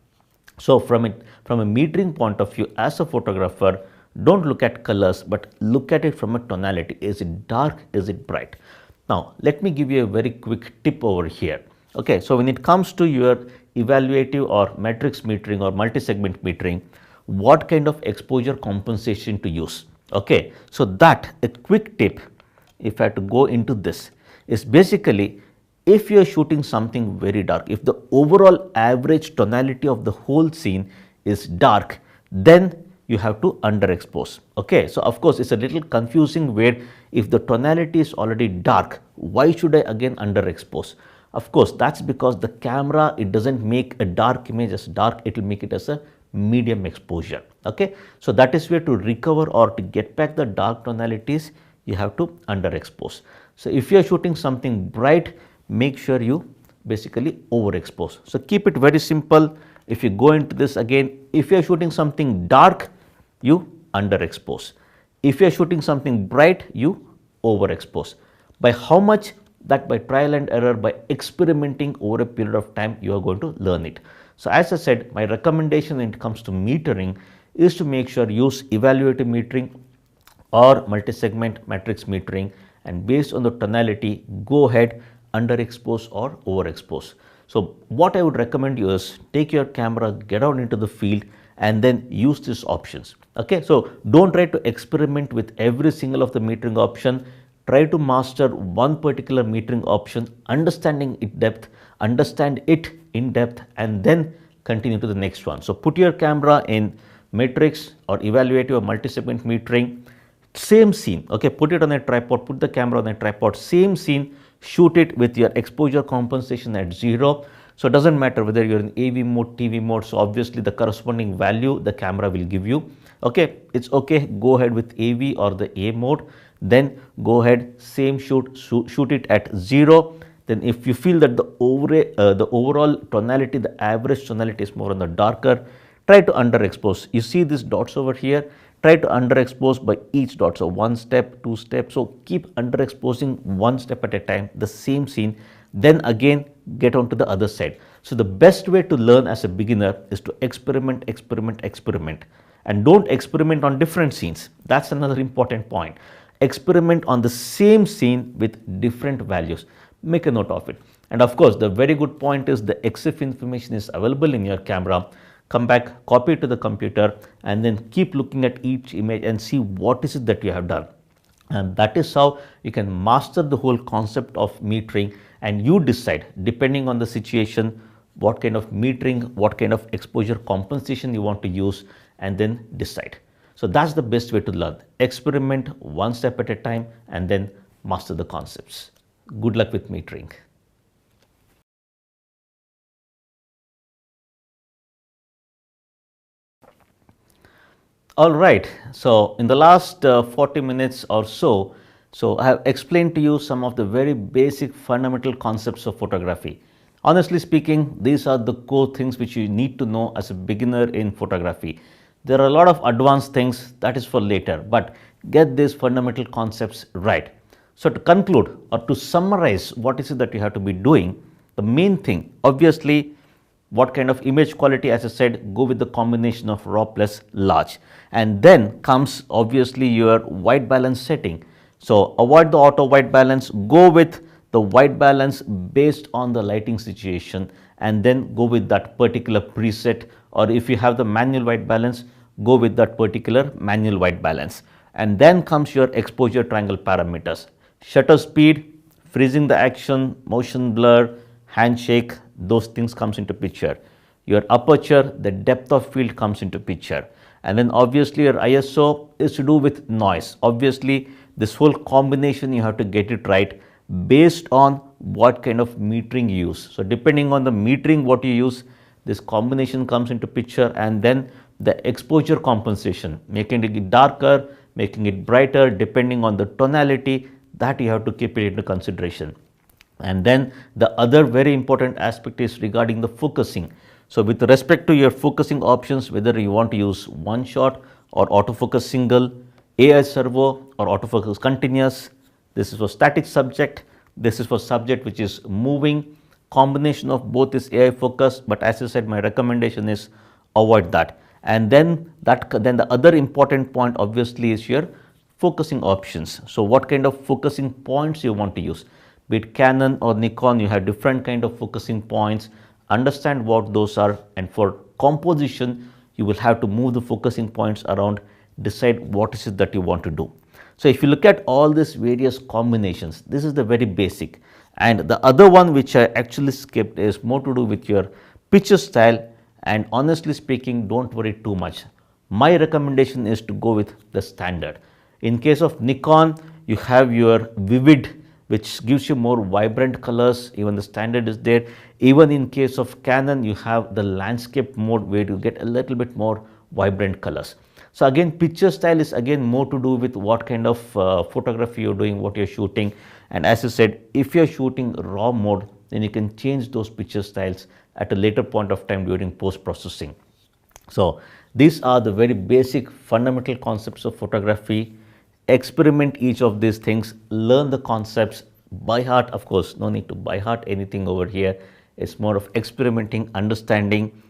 So, from a metering point of view, as a photographer, don't look at colors, but look at it from a tonality. Is it dark? Is it bright? Now, let me give you a very quick tip over here. Okay. So, when it comes to your evaluative or matrix metering or multi-segment metering, what kind of exposure compensation to use? Okay. So, that a quick tip, if I have to go into this, is basically if you are shooting something very dark, if the overall average tonality of the whole scene is dark, then you have to underexpose. Okay. So, of course, it's a little confusing where if the tonality is already dark, why should I again underexpose? Of course, that's because the camera, it doesn't make a dark image as dark, it will make it as a medium exposure. Okay. So, that is where to recover or to get back the dark tonalities, you have to underexpose. So, if you are shooting something bright, make sure you basically overexpose. So, keep it very simple. If you go into this again, if you are shooting something dark, you underexpose. If you are shooting something bright, you overexpose. By how much? That by trial and error, by experimenting over a period of time, you are going to learn it. So, as I said, my recommendation when it comes to metering is to make sure use evaluative metering or multi-segment matrix metering, and based on the tonality, go ahead, underexpose or overexpose. So, what I would recommend you is take your camera, get out into the field and then use these options. Okay. So, don't try to experiment with every single of the metering option. Try to master one particular metering option, understand it in depth, and then continue to the next one. So, put your camera in matrix or evaluative or multi-segment metering, same scene. Okay, put it on a tripod, put the camera on a tripod, same scene, shoot it with your exposure compensation at 0. So it doesn't matter whether you're in AV mode, TV mode. So obviously the corresponding value the camera will give you. Okay, it's okay. Go ahead with AV or the A mode. Then go ahead, same shoot it at 0. Then if you feel that the overall tonality, the average tonality is more on the darker, try to underexpose. You see these dots over here, try to underexpose by each dot. So one step, two steps. So keep underexposing one step at a time, the same scene. Then again get on to the other side. So the best way to learn as a beginner is to experiment, experiment, experiment. And don't experiment on different scenes. That's another important point. Experiment on the same scene with different values. Make a note of it. And of course, the very good point is the EXIF information is available in your camera. Come back, copy it to the computer, and then keep looking at each image and see what is it that you have done. And that is how you can master the whole concept of metering, and you decide, depending on the situation, what kind of metering, what kind of exposure compensation you want to use, and then decide. So that's the best way to learn. Experiment one step at a time and then master the concepts. Good luck with metering. All right, so in the last 40 minutes or so, I have explained to you some of the very basic fundamental concepts of photography. Honestly speaking, these are the core things which you need to know as a beginner in photography. There are a lot of advanced things that is for later, but get these fundamental concepts right. So to conclude or to summarize what is it that you have to be doing, the main thing, obviously, what kind of image quality, as I said, go with the combination of raw plus large. And then comes obviously your white balance setting. So avoid the auto white balance, go with the white balance based on the lighting situation, and then go with that particular preset, or if you have the manual white balance, go with that particular manual white balance. And then comes your exposure triangle parameters: shutter speed, freezing the action, motion blur, handshake, those things comes into picture. Your aperture, the depth of field comes into picture. And then obviously your ISO is to do with noise. Obviously this whole combination you have to get it right based on what kind of metering you use. So depending on the metering what you use, this combination comes into picture. And then the exposure compensation, making it darker, making it brighter, depending on the tonality, that you have to keep it into consideration. And then the other very important aspect is regarding the focusing. So with respect to your focusing options, whether you want to use one shot or autofocus single, AI servo or autofocus continuous, this is for static subject, this is for subject which is moving. Combination of both is AI focus, but as I said, my recommendation is avoid that. And then the other important point obviously is your focusing options. So what kind of focusing points you want to use? Be it Canon or Nikon, you have different kind of focusing points. Understand what those are, and for composition you will have to move the focusing points around, decide what is it that you want to do. So if you look at all these various combinations, this is the very basic. And the other one which I actually skipped is more to do with your picture style, and honestly speaking, don't worry too much. My recommendation is to go with the standard. In case of Nikon, you have your vivid, which gives you more vibrant colors, even the standard is there. Even in case of Canon, you have the landscape mode where you get a little bit more vibrant colors. So again, picture style is again more to do with what kind of photography you're doing, what you're shooting. And as I said, if you're shooting raw mode, then you can change those picture styles at a later point of time during post-processing. So these are the very basic fundamental concepts of photography. Experiment each of these things, learn the concepts by heart. Of course, no need to by heart anything over here. It's more of experimenting, understanding,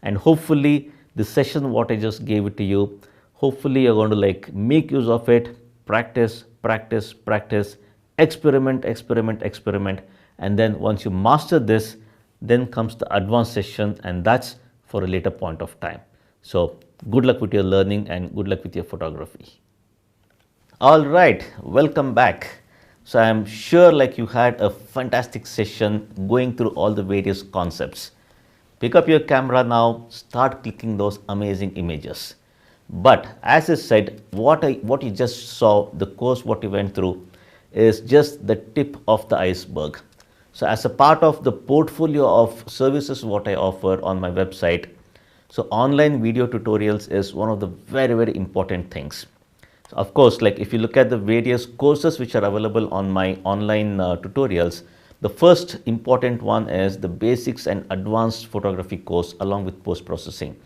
and hopefully this session what I just gave it to you, hopefully you're going to like make use of it, practice, practice, practice, experiment, experiment, experiment, and then once you master this, then comes the advanced session, and that's for a later point of time. So good luck with your learning and good luck with your photography. All right, welcome back. So I am sure like you had a fantastic session going through all the various concepts. Pick up your camera now, start clicking those amazing images. But as I said, what you just saw, the course what you went through is just the tip of the iceberg. So as a part of the portfolio of services what I offer on my website, so online video tutorials is one of the very, very important things. So of course, like if you look at the various courses which are available on my online tutorials, the first important one is the basics and advanced photography course along with post processing.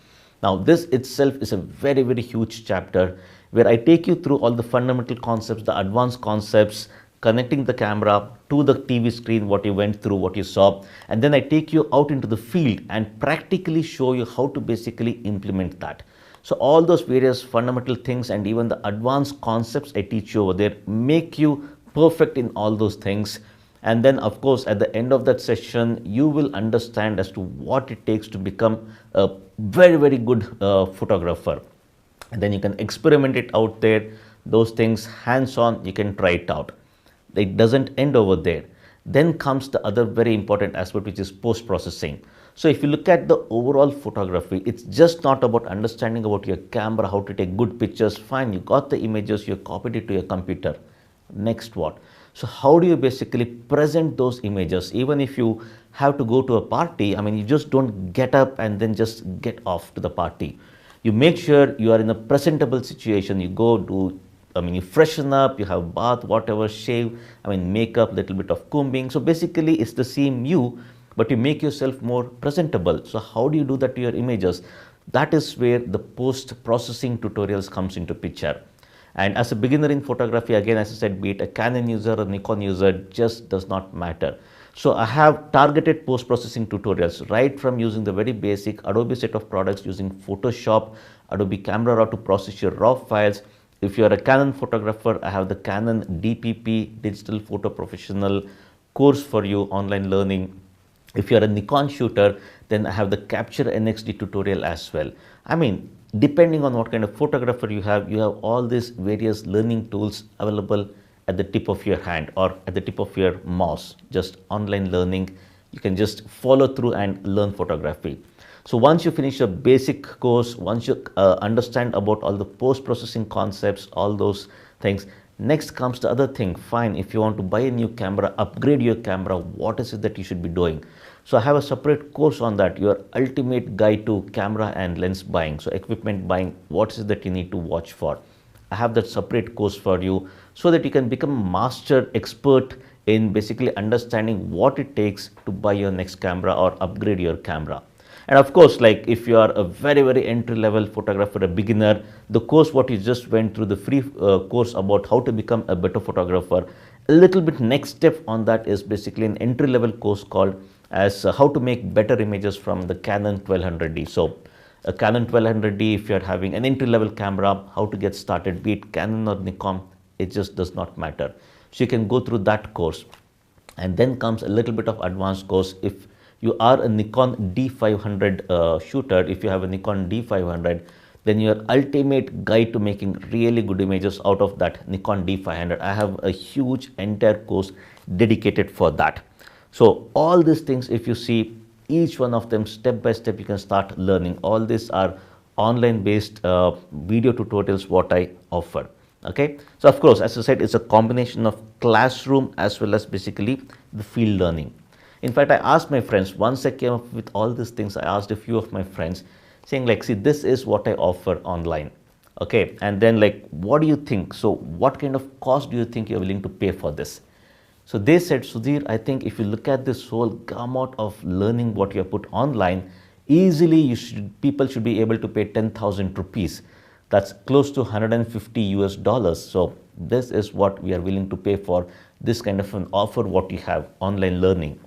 Now this itself is a very, very huge chapter where I take you through all the fundamental concepts, the advanced concepts, connecting the camera to the TV screen, what you went through, what you saw, and then I take you out into the field and practically show you how to basically implement that. So all those various fundamental things and even the advanced concepts I teach you over there make you perfect in all those things. And then of course at the end of that session you will understand as to what it takes to become a very, very good photographer. And then you can experiment it out there, those things hands on, you can try it out. It doesn't end over there. Then comes the other very important aspect, which is post processing. So if you look at the overall photography, it's just not about understanding about your camera, how to take good pictures. Fine, you got the images, you copied it to your computer. Next what? So how do you basically present those images? Even if you have to go to a party, I mean, you just don't get up and then just get off to the party. You make sure you are in a presentable situation. You go do, you freshen up, you have bath, whatever, shave, makeup, little bit of combing. So basically it's the same you, but you make yourself more presentable. So how do you do that to your images? That is where the post processing tutorials comes into picture. And as a beginner in photography, again, as I said, be it a Canon user or Nikon user, just does not matter. So I have targeted post processing tutorials right from using the very basic Adobe set of products using Photoshop, Adobe Camera Raw to process your raw files. If you are a Canon photographer, I have the Canon DPP, Digital Photo Professional course for you, online learning. If you are a Nikon shooter, then I have the Capture NXD tutorial as well. Depending on what kind of photographer you have all these various learning tools available at the tip of your hand or at the tip of your mouse. Just online learning, you can just follow through and learn photography. So once you finish your basic course, once you understand about all the post-processing concepts, all those things, next comes the other thing. Fine, if you want to buy a new camera, upgrade your camera, what is it that you should be doing? So I have a separate course on that, your ultimate guide to camera and lens buying. So equipment buying, what is it that you need to watch for? I have that separate course for you so that you can become a master expert in basically understanding what it takes to buy your next camera or upgrade your camera. And of course, like if you are a very, very entry-level photographer, a beginner, the course what you just went through, the free course about how to become a better photographer, a little bit next step on that is basically an entry-level course called as how to make better images from the Canon 1200D. So a Canon 1200D, if you are having an entry-level camera, how to get started, be it Canon or Nikon, it just does not matter. So you can go through that course. And then comes a little bit of advanced course. If you are a Nikon D500 shooter, if you have a Nikon D500, then your ultimate guide to making really good images out of that Nikon D500. I have a huge entire course dedicated for that. So all these things, if you see each one of them step by step, you can start learning. All these are online based video tutorials what I offer. Okay, so of course, as I said, it's a combination of classroom as well as basically the field learning. In fact, I asked my friends, once I came up with all these things, I asked a few of my friends saying like, see, this is what I offer online. Okay, and then like, what do you think? So what kind of cost do you think you're willing to pay for this? So they said, Sudhir, I think if you look at this whole gamut of learning what you have put online, easily people should be able to pay 10,000 rupees. That's close to 150 US dollars. So this is what we are willing to pay for this kind of an offer what you have, online learning.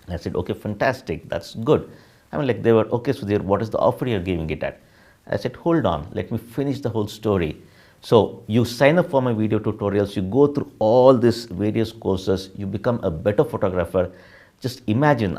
I said, okay, fantastic, that's good. They were, okay, Sudhir, what is the offer you're giving it at? I said, hold on, let me finish the whole story. So you sign up for my video tutorials, you go through all these various courses, you become a better photographer. Just imagine,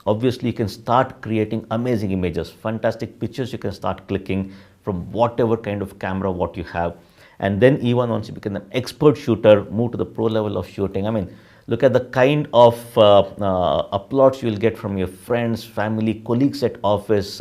obviously you can start creating amazing images, fantastic pictures you can start clicking from whatever kind of camera what you have. And then even once you become an expert shooter, move to the pro level of shooting. Look at the kind of applause you will get from your friends, family, colleagues at office.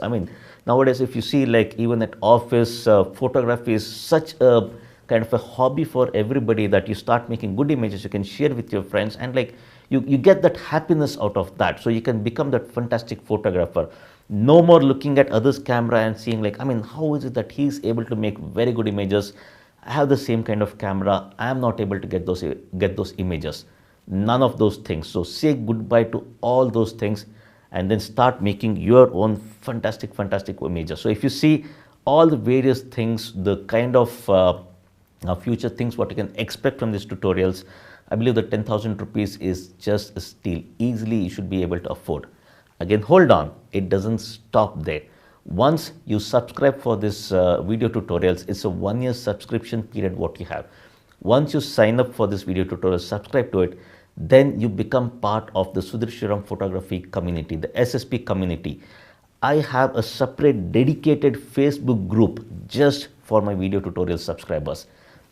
Nowadays, if you see like even at office, photography is such a kind of a hobby for everybody, that you start making good images you can share with your friends, and like you get that happiness out of that. So you can become that fantastic photographer. No more looking at others' camera and seeing like, I mean, how is it that he's able to make very good images? I have the same kind of camera, I am not able to get those images. None of those things. So say goodbye to all those things and then start making your own fantastic images. So if you see all the various things, the kind of future things what you can expect from these tutorials, I believe that 10,000 rupees is just a steal. Easily you should be able to afford. Again, hold on, it doesn't stop there. Once you subscribe for this video tutorials, it's a 1-year subscription period what you have. Once you sign up for this video tutorial, subscribe to it, then you become part of the Sudhir Shivaram photography community, the SSP community. I have a separate dedicated Facebook group just for my video tutorial subscribers.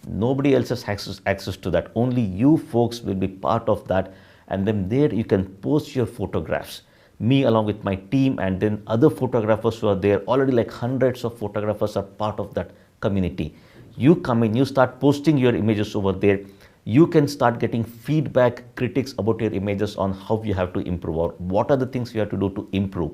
Nobody else has access to that. Only you folks will be part of that, and then there you can post your photographs. Me along with my team, and then other photographers who are there. Already like hundreds of photographers are part of that community. You come in, you start posting your images over there. You can start getting feedback, critics about your images on how you have to improve or what are the things you have to do to improve.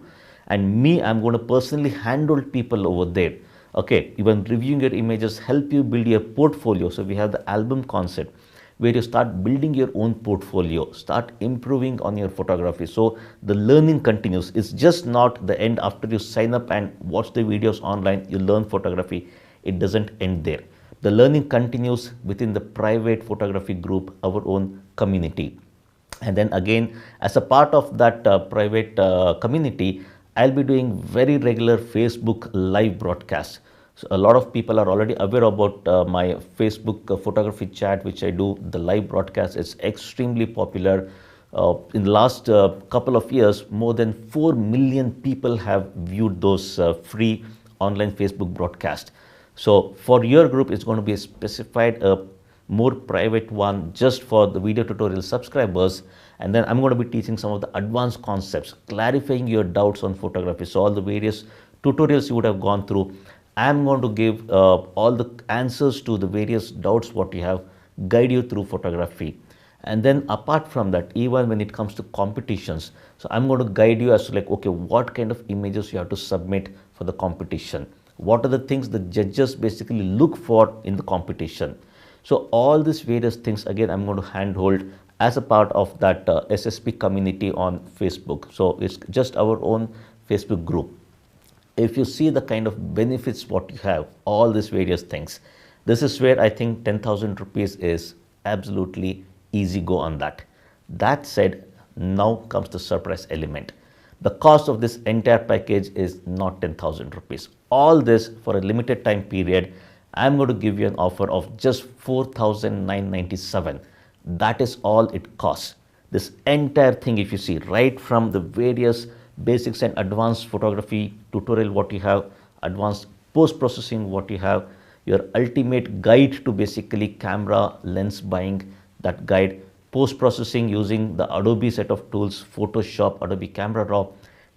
And me, I'm going to personally handhold people over there. Okay, even reviewing your images, help you build your portfolio. So we have the album concept where you start building your own portfolio, start improving on your photography. So the learning continues. It's just not the end after you sign up and watch the videos online, you learn photography. It doesn't end there. The learning continues within the private photography group, our own community. And then again, as a part of that private community, I'll be doing very regular Facebook live broadcasts. So a lot of people are already aware about my Facebook photography chat, which I do. The live broadcast is extremely popular. In the last couple of years, more than 4 million people have viewed those free online Facebook broadcasts. So for your group, it's going to be a specified, more private one just for the video tutorial subscribers. And then I'm going to be teaching some of the advanced concepts, clarifying your doubts on photography. So all the various tutorials you would have gone through, I'm going to give all the answers to the various doubts what you have, guide you through photography. And then apart from that, even when it comes to competitions, so I'm going to guide you as to like, okay, what kind of images you have to submit for the competition. What are the things the judges basically look for in the competition. So all these various things, again, I'm going to handhold as a part of that SSP community on Facebook. So it's just our own Facebook group. If you see the kind of benefits what you have, all these various things, this is where I think 10,000 rupees is absolutely easy go on that. That said, now comes the surprise element. The cost of this entire package is not 10,000 rupees. All this for a limited time period, I'm going to give you an offer of just 4,997. That is all it costs. This entire thing, if you see, right from the various basics and advanced photography tutorial what you have, advanced post-processing what you have, your ultimate guide to basically camera lens buying, that guide, post-processing using the Adobe set of tools, Photoshop, Adobe Camera Raw,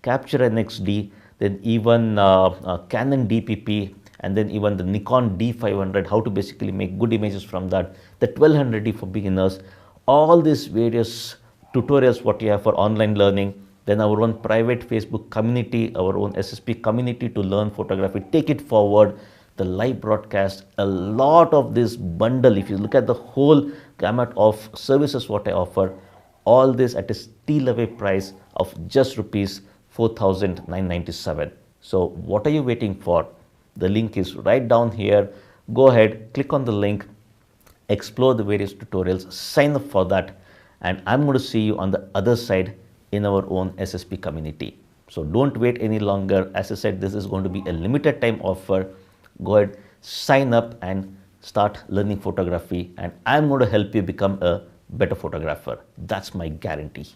Capture NXD, then even Canon DPP, and then even the Nikon D500, how to basically make good images from that, the 1200D for beginners, all these various tutorials what you have for online learning, then our own private Facebook community, our own SSP community to learn photography, take it forward, the live broadcast, a lot of this bundle, if you look at the whole gamut of services what I offer, all this at a steal away price of just rupees 4,997. So what are you waiting for? The link is right down here. Go ahead, click on the link, explore the various tutorials, sign up for that, and I'm going to see you on the other side in our own SSP community. So don't wait any longer. As I said, this is going to be a limited time offer. Go ahead, sign up and start learning photography, and I'm going to help you become a better photographer. That's my guarantee.